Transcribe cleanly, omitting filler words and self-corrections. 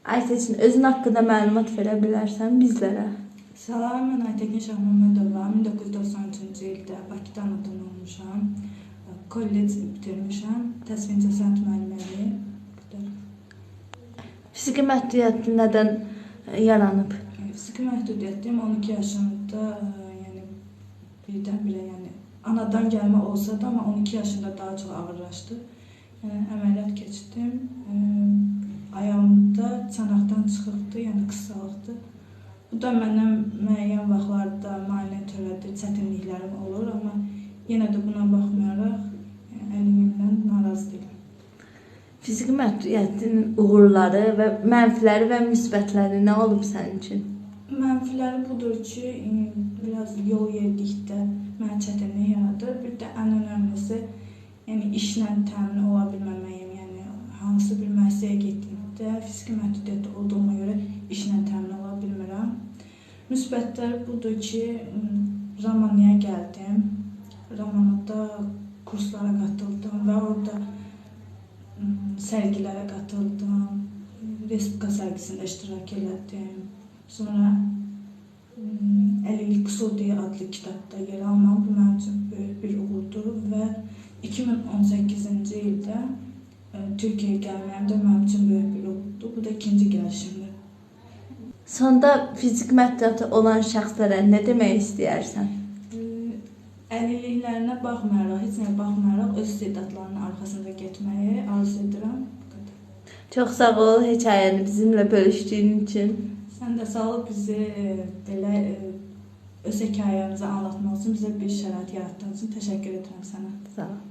Aytekin, özün haqqında məlumat verə bilərsən bizlərə? Salam, mən Aytekin Şahməmmədova. 1993-cü ildə Bakıda anadan olmuşam. Kollec bitirmişəm. Təsvir incəsənət müəlliməliyi. Fiziki məhdudiyyətin nədən yaranıb? Fiziki məhdudiyyətim 12 yaşımda, yəni birdən-birə, yəni anadan gəlmə olsa da, amma 12 yaşında daha çox ağırlaşdı. Yəni əməliyyat keçdim. Ayağımda çanaqdan çıxıqdı, yəni qıssalıqdı. Bu da məndən müəyyən vaxtlarda maneə törədir, çətinliklərim olur, amma yenə də buna baxmayaraq əlimdən narazı deyiləm. Fiziki məhdudiyyətin uğurları və mənfiləri və müsbətləri nə olub sənin üçün? Mənfiləri budur ki, biraz yol yerdikdə mənə çətinlik yaradır. Bir də ən önəmlisi, yəni işlə təmin ola bilməməyim, yəni hansı bir müəssisəyə getdiyimdə fiziki məhdudiyyət olduğuma görə işlə təmin ola bilmirəm. Müsbətləri budur ki, Ramannaya gəldim. Ramannada kurslara qatıldım və orada sərgilərə qatıldım. Respublika sərgisində iştirak elədim. Sonra Əlilik Qusudi adlı kitabda yer almam bu mənim üçün böyük bir uğurdur və 2018-ci ildə Türkiyəyə gəlməyim də mənim üçün böyük bir uğurdur. Bu da ikinci gəlişimdir. Sonda fiziki məhdudiyyəti olan şəxslərə nə demək istəyərsən? Əlilliklərinə baxmayaraq, heç nəyə baxmayaraq öz istedadlarının arxasında getməyi arzu edirəm. Çox sağ ol hekayəni bizimlə bölüşdüyün üçün. Sən də sağ ol, bizi belə öz hekayəmizi anlatmaq üçün bizə bir şərait yaratdığın üçün təşəkkür edirəm sənə. Sağ ol.